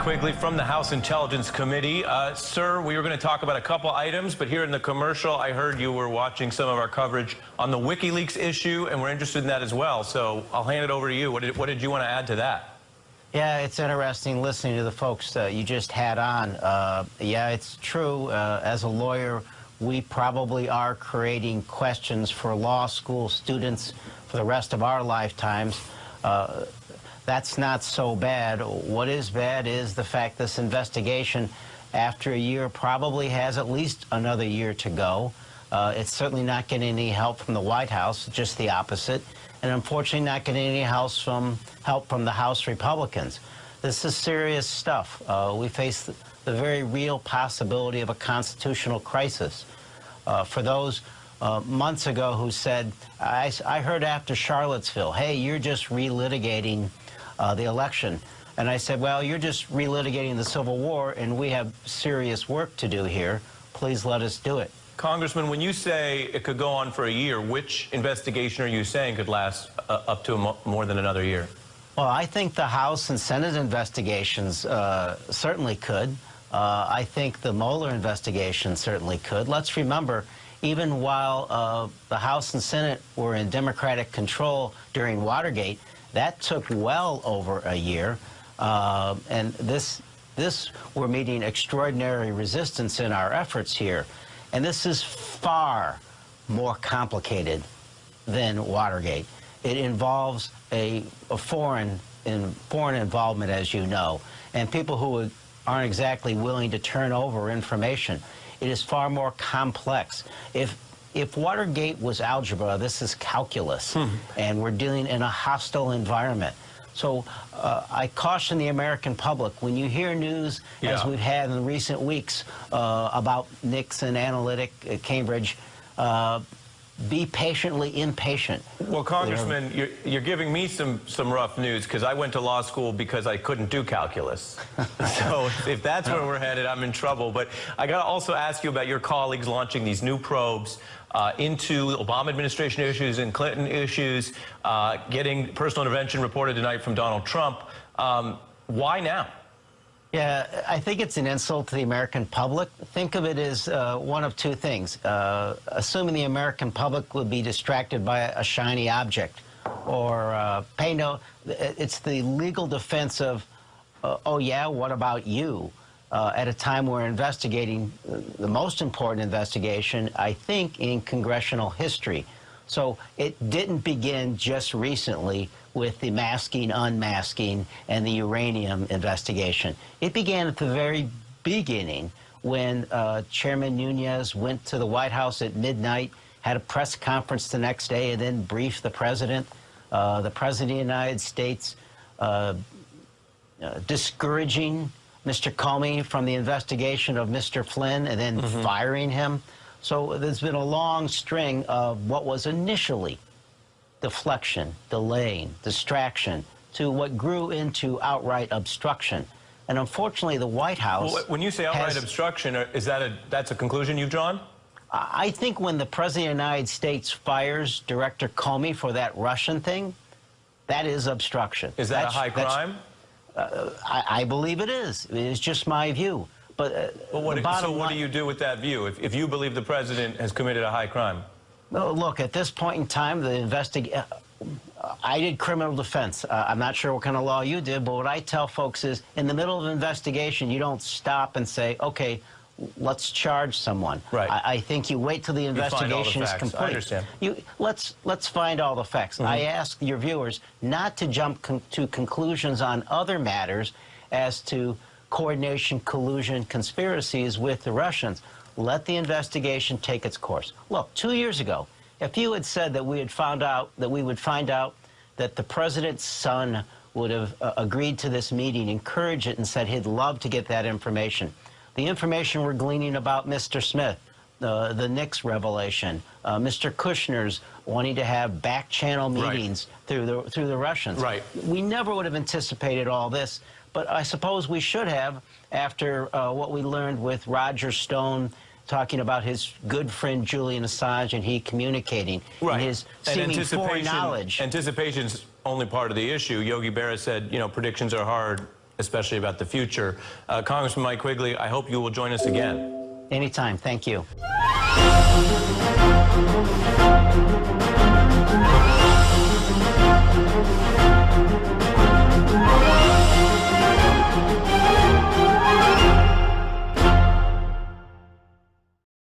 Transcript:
Quigley from the House Intelligence Committee. Sir, we were going to talk about a couple items, but here in the commercial, I heard you were watching some of our coverage on the WikiLeaks issue, and we're interested in that as well. So I'll hand it over to you. What did you want to add to that? Yeah, it's interesting listening to the folks you just had on. Yeah, it's true. As a lawyer, we probably are creating questions for law school students for the rest of our lifetimes. That's not so bad. What is bad is the fact this investigation, after a year, probably has at least another year to go. It's certainly not getting any help from the White House, just the opposite, and unfortunately not getting any help from the House Republicans. This is serious stuff. We face the very real possibility of a constitutional crisis. For those months ago who said, I heard after Charlottesville, hey, you're just relitigating the election. And I said, well, you're just relitigating the Civil War, and we have serious work to do here. Please let us do it. Congressman, when you say it could go on for a year, which investigation are you saying could last up to more than another year? Well, I think the House and Senate investigations certainly could. I think the Mueller investigation certainly could. Let's remember, even while the House and Senate were in Democratic control during Watergate, that took well over a year, and this we're meeting extraordinary resistance in our efforts here. And this is far more complicated than Watergate. It involves a foreign involvement, as you know, and people who aren't exactly willing to turn over information. It is far more complex. If Watergate was algebra, this is calculus, and we're dealing in a hostile environment. So I caution the American public, when you hear news, as we've had in recent weeks, about Nixon Analytic, Cambridge, be patiently impatient. Well, Congressman, you're giving me some rough news, because I went to law school because I couldn't do calculus. So if that's where we're headed, I'm in trouble. But I got to also ask you about your colleagues launching these new probes into Obama administration issues and Clinton issues, getting personal intervention reported tonight from Donald Trump. Why now? Yeah, I think it's an insult to the American public. Think of it as one of two things. Assuming the American public would be distracted by a shiny object, or it's the legal defense of, oh yeah, what about you? At a time we're investigating the most important investigation, I think, in congressional history. So it didn't begin just recently with the masking, unmasking, and the uranium investigation. It began at the very beginning when Chairman Nunes went to the White House at midnight, had a press conference the next day, and then briefed the President. The President of the United States discouraging Mr. Comey from the investigation of Mr. Flynn and then firing him. So there's been a long string of what was initially deflection, delaying, distraction, to what grew into outright obstruction. And unfortunately, the White House... Well, when you say outright obstruction, that's a conclusion you've drawn? I think when the President of the United States fires Director Comey for that Russian thing, that is obstruction. Is that a high crime? I believe it is. It is just my view. But what do you do with that view if you believe the president has committed a high crime? Well, look, at this point in time, I did criminal defense. I'm not sure what kind of law you did, but what I tell folks is, in the middle of an investigation, you don't stop and say, okay, let's charge someone. Right. I think you wait till the investigation is complete. I understand. Let's find all the facts. I ask your viewers not to jump to conclusions on other matters as to coordination, collusion, conspiracies with the Russians. Let the investigation take its course. Look, 2 years ago, if you had said that we would find out that the president's son would have agreed to this meeting, encouraged it, and said he'd love to get that information. The information we're gleaning about Mr. Smith, the Nix revelation, Mr. Kushner's wanting to have back-channel meetings through the Russians. Right. We never would have anticipated all this, but I suppose we should have after what we learned with Roger Stone talking about his good friend Julian Assange and he communicating and his seeming foreknowledge. Anticipation's only part of the issue. Yogi Berra said, you know, predictions are hard. especially about the future. Congressman Mike Quigley, I hope you will join us again. Anytime. Thank you.